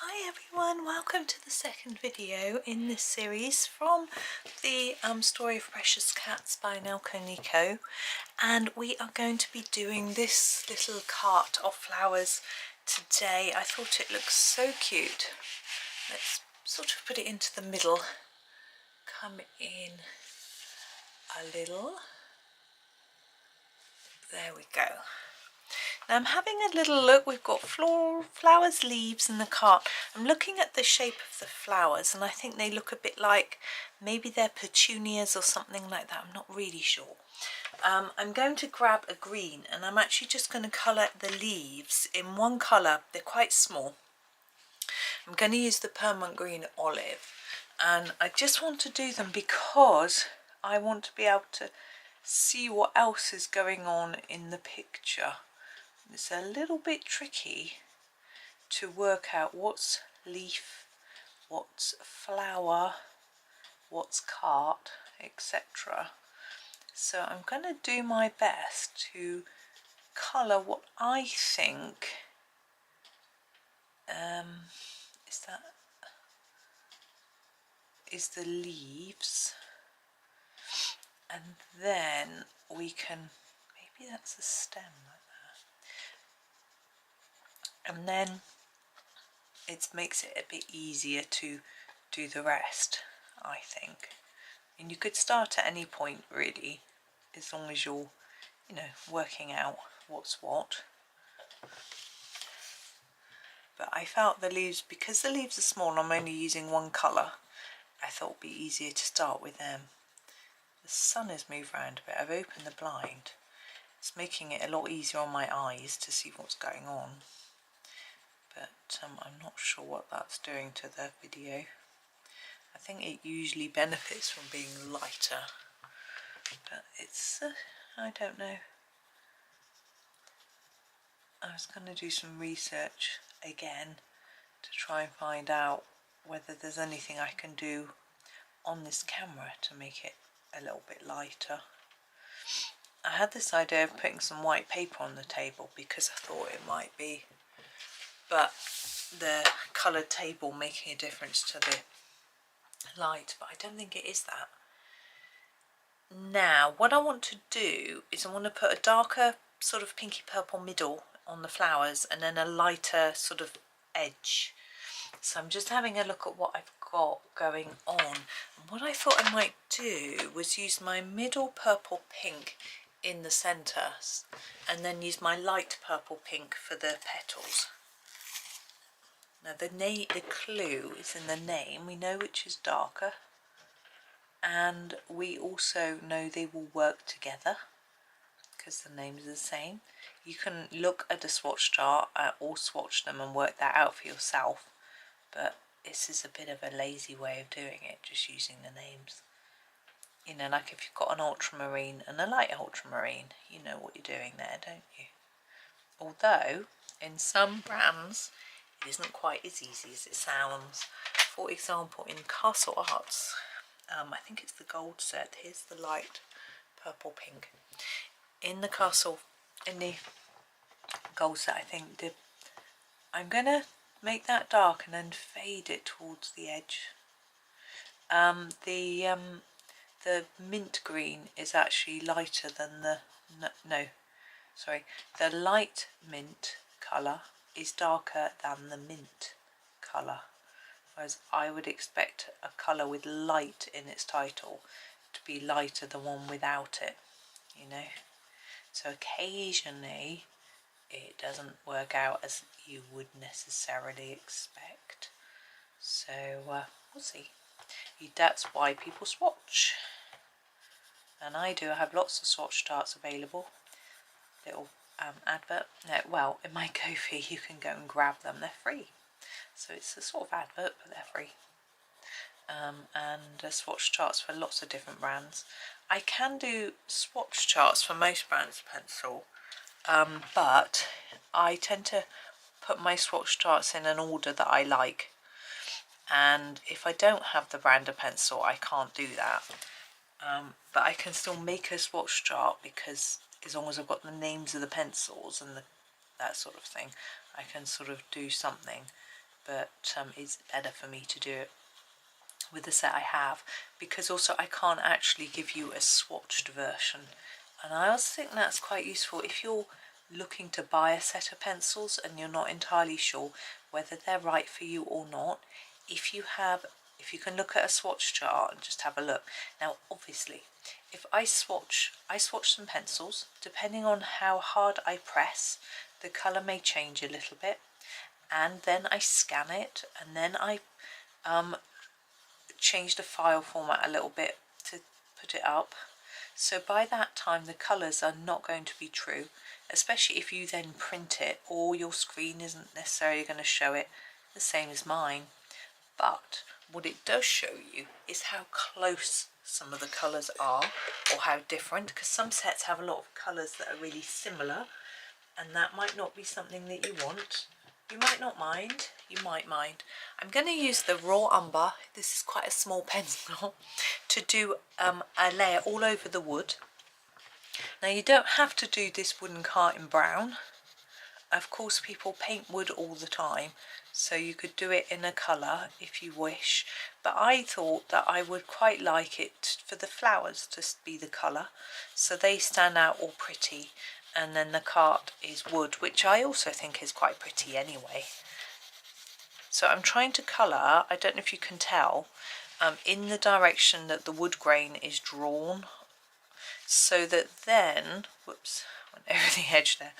Hi everyone, welcome to the second video in this series from the Story of Precious Cats by Nelco Neco, and we are going to be doing this little cart of flowers today. I thought it looks so cute. Let's sort of put it into the middle, come in a little, there we go. Now I'm having a little look. We've got flowers, leaves in the cart. I'm looking at the shape of the flowers and I think they look a bit like, maybe they're petunias or something like that. I'm not really sure. I'm going to grab a green and I'm actually just going to colour the leaves in one colour. They're quite small. I'm going to use the permanent green olive, and I just want to do them because I want to be able to see what else is going on in the picture. It's a little bit tricky to work out what's leaf, what's flower, what's cart, etc. So I'm going to do my best to colour what I think is the leaves, and then we can, maybe that's a stem like that, and then it makes it a bit easier to do the rest, I think. And you could start at any point really, as long as you're, working out what's what. But I felt the leaves, because the leaves are small and I'm only using one colour, I thought it would be easier to start with them. The sun has moved around a bit. I've opened the blind. It's making it a lot easier on my eyes to see what's going on. But I'm not sure what that's doing to the video. I think it usually benefits from being lighter. But it's, I don't know. I was going to do some research again to try and find out whether there's anything I can do on this camera to make it a little bit lighter. I had this idea of putting some white paper on the table because I thought it might be, but the coloured table making a difference to the light, but I don't think it is that. Now what I want to do is I want to put a darker sort of pinky purple middle on the flowers and then a lighter sort of edge. So I'm just having a look at what I've got going on. And what I thought I might do was use my middle purple pink in the centre and then use my light purple pink for the petals. Now the clue is in the name. We know which is darker, and we also know they will work together because the names are the same. You can look at the swatch chart or swatch them and work that out for yourself, but this is a bit of a lazy way of doing it, just using the names. Like if you've got an ultramarine and a light ultramarine, you know what you're doing there, don't you? Although in some brands it isn't quite as easy as it sounds. For example, in Castle Arts, I think it's the gold set. Here's the light purple pink. In the gold set, I think I'm gonna make that dark and then fade it towards the edge. The mint green is actually lighter than the the light mint colour is darker than the mint colour, whereas I would expect a colour with light in its title to be lighter than one without it, so occasionally it doesn't work out as you would necessarily expect, so we'll see. That's why people swatch, and I do have lots of swatch charts available. Little advert. No, well, in my Ko-fi you can go and grab them, they're free, so it's a sort of advert but they're free. And swatch charts for lots of different brands. I can do swatch charts for most brands of pencil, but I tend to put my swatch charts in an order that I like, and if I don't have the brand of pencil I can't do that, but I can still make a swatch chart because as long as I've got the names of the pencils and that sort of thing, I can sort of do something. but it's better for me to do it with the set I have, because also I can't actually give you a swatched version, and I also think that's quite useful if you're looking to buy a set of pencils and you're not entirely sure whether they're right for you or not. If you can look at a swatch chart and just have a look. Now obviously if I swatch some pencils, depending on how hard I press, the colour may change a little bit, and then I scan it, and then I change the file format a little bit to put it up. So by that time the colours are not going to be true, especially if you then print it, or your screen isn't necessarily going to show it the same as mine. But what it does show you is how close some of the colours are, or how different, because some sets have a lot of colours that are really similar, and that might not be something that you want. You might not mind, you might mind. I'm going to use the raw umber, this is quite a small pencil, to do a layer all over the wood. Now you don't have to do this wooden cart in brown. Of course people paint wood all the time, so you could do it in a colour if you wish, but I thought that I would quite like it for the flowers to be the colour, so they stand out all pretty, and then the cart is wood, which I also think is quite pretty anyway. So I'm trying to colour, I don't know if you can tell, in the direction that the wood grain is drawn, so that then, whoops, went over the edge there,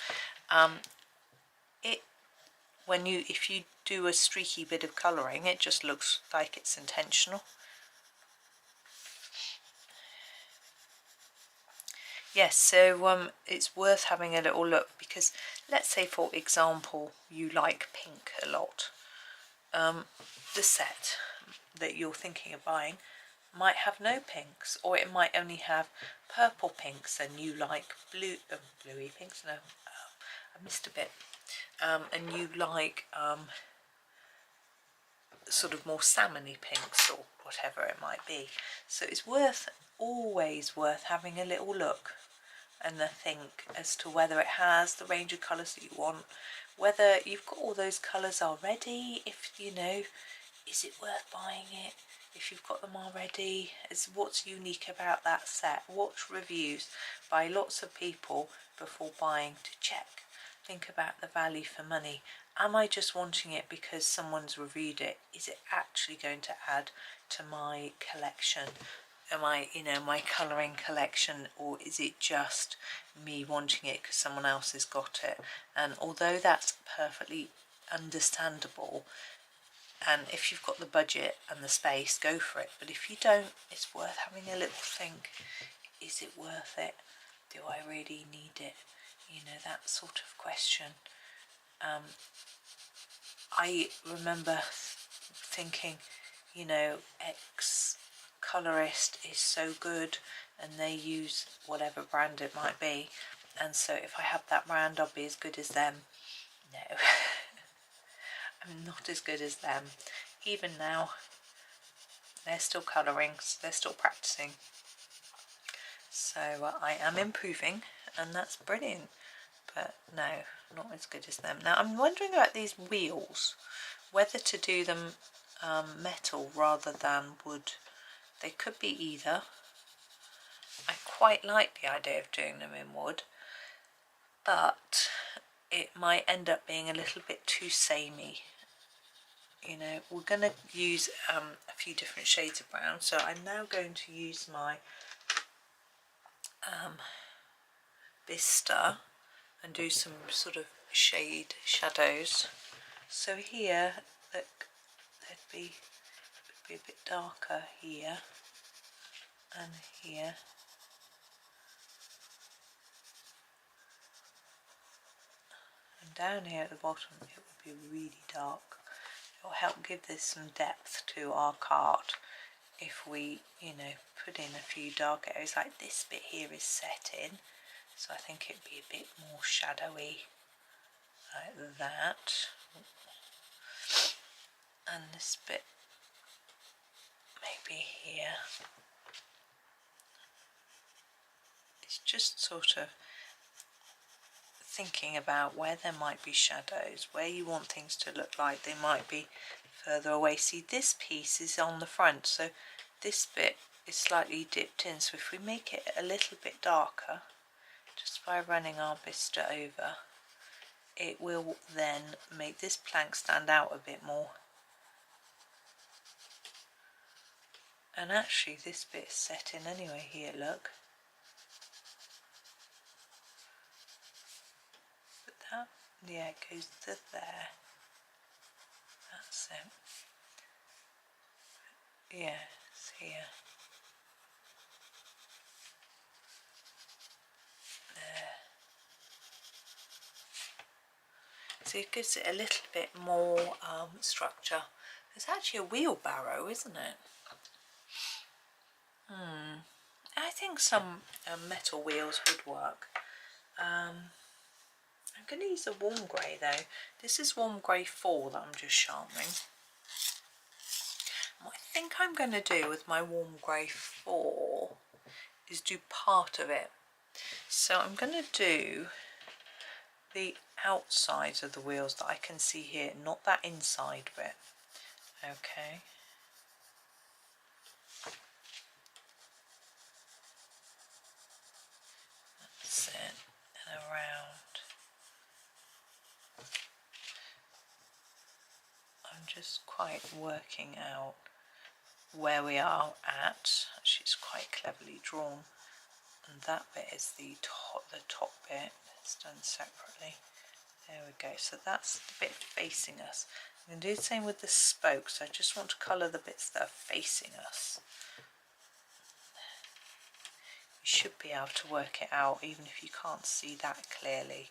if you do a streaky bit of colouring, it just looks like it's intentional. Yes, so it's worth having a little look, because let's say for example you like pink a lot. The set that you're thinking of buying might have no pinks, or it might only have purple pinks, and you like bluey pinks, no, I missed a bit, and you like sort of more salmony pinks, or whatever it might be. So it's always worth having a little look and a think as to whether it has the range of colours that you want, whether you've got all those colours already, if you know, is it worth buying it if you've got them already, is what's unique about that set. Watch reviews by lots of people before buying to check. Think about the value for money. Am I just wanting it because someone's reviewed it? Is it actually going to add to my collection? Am I, my colouring collection, or is it just me wanting it because someone else has got it? And although that's perfectly understandable, and if you've got the budget and the space, go for it. But if you don't, it's worth having a little think. Is it worth it? Do I really need it? That sort of question. I remember thinking, X colorist is so good and they use whatever brand it might be, and so if I have that brand I'll be as good as them. No. I'm not as good as them. Even now they're still colouring, they're still practicing, so I am improving, and that's brilliant, but no, not as good as them. Now I'm wondering about these wheels, whether to do them metal rather than wood. They could be either. I quite like the idea of doing them in wood, but it might end up being a little bit too samey. We're going to use a few different shades of brown, so I'm now going to use my bistre and do some sort of shadows. So here, look, would be a bit darker here and here. And down here at the bottom it would be really dark. It will help give this some depth to our cart if we, put in a few dark areas, like this bit here is set in, so I think it'd be a bit more shadowy, like that. And this bit maybe here. It's just sort of thinking about where there might be shadows, where you want things to look like they might be further away. See, this piece is on the front, so this bit is slightly dipped in, so if we make it a little bit darker just by running our bistre over, it will then make this plank stand out a bit more. And actually this bit's set in anyway here, look. But that, yeah, it goes to there. That's it. Yeah, it's here. There. So it gives it a little bit more structure. It's actually a wheelbarrow, isn't it? I think some metal wheels would work. I'm going to use a warm grey though. This is warm grey 4 that I'm just sharpening. What I think I'm going to do with my warm grey 4 is do part of it. So I'm going to do the outsides of the wheels that I can see here, not that inside bit. Okay. That's it. And around. I'm just quite working out where we are at. Actually, it's quite cleverly drawn. And that bit is the top bit. It's done separately. There we go. So that's the bit facing us. I'm going to do the same with the spokes. I just want to colour the bits that are facing us. You should be able to work it out even if you can't see that clearly.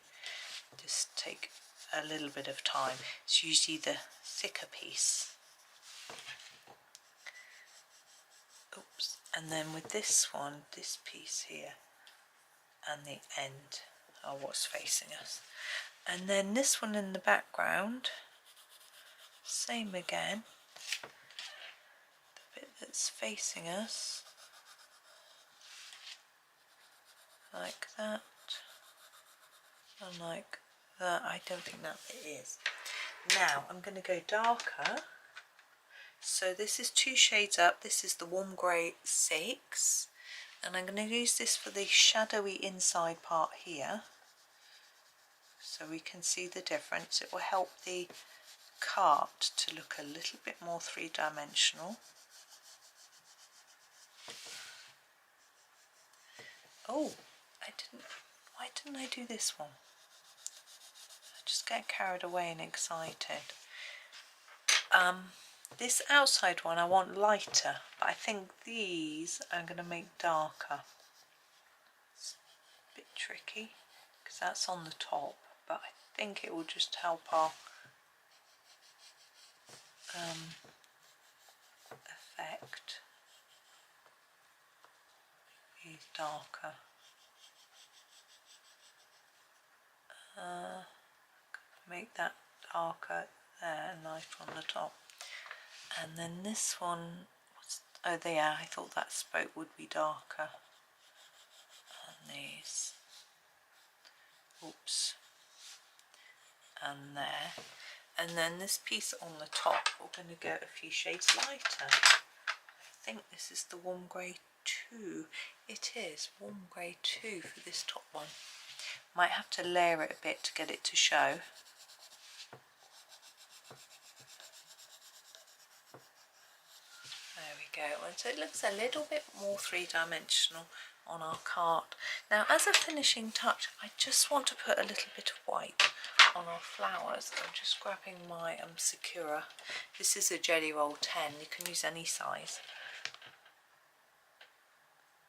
Just take a little bit of time. It's usually the thicker piece. Oops. And then with this one, this piece here and the end are what's facing us. And then this one in the background, same again. The bit that's facing us, like that, and like that. I don't think that bit is. Now I'm going to go darker. So this is 2 shades up. This is the warm grey 6, and I'm going to use this for the shadowy inside part here, so we can see the difference. It will help the cart to look a little bit more 3-dimensional. Oh, why didn't I do this one? I just get carried away and excited. This outside one I want lighter, but I think these I'm going to make darker. It's a bit tricky because that's on the top, but I think it will just help our effect. These darker. Make that darker there and lighter on the top. And then this one, oh there, I thought that spoke would be darker. And these, oops, and there. And then this piece on the top, we're going to go a few shades lighter. I think this is the warm grey 2. It is warm grey 2 for this top one. Might have to layer it a bit to get it to show. There we go. And so it looks a little bit more 3-dimensional on our cart. Now as a finishing touch, I just want to put a little bit of white on our flowers. I'm just grabbing my Sakura. This is a Jelly Roll 10. You can use any size.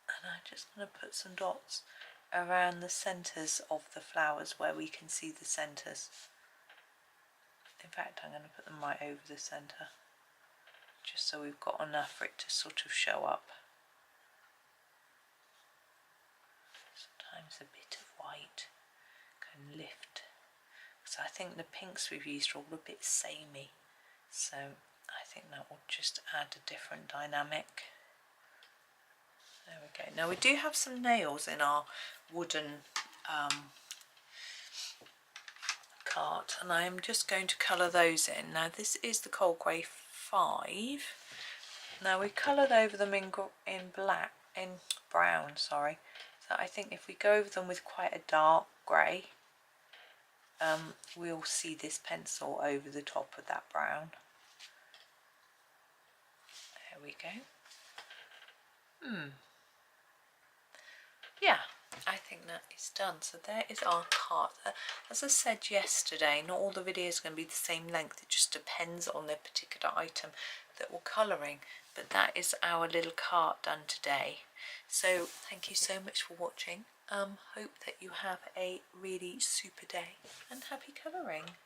And I'm just going to put some dots around the centres of the flowers where we can see the centres. In fact, I'm going to put them right over the centre, just so we've got enough for it to sort of show up. Sometimes a bit of white can lift, because I think the pinks we've used are all a bit samey, so I think that will just add a different dynamic. There we go. Now we do have some nails in our wooden cart, and I am just going to colour those in. Now this is the Cold Grey 5. Now we coloured over them in brown, sorry. So I think if we go over them with quite a dark grey, we'll see this pencil over the top of that brown. There we go. Yeah, I think that is done. So there is our card. As I said yesterday, not all the videos are going to be the same length. It just depends on the particular item that we're colouring. But that is our little card done today. So thank you so much for watching. Hope that you have a really super day and happy colouring.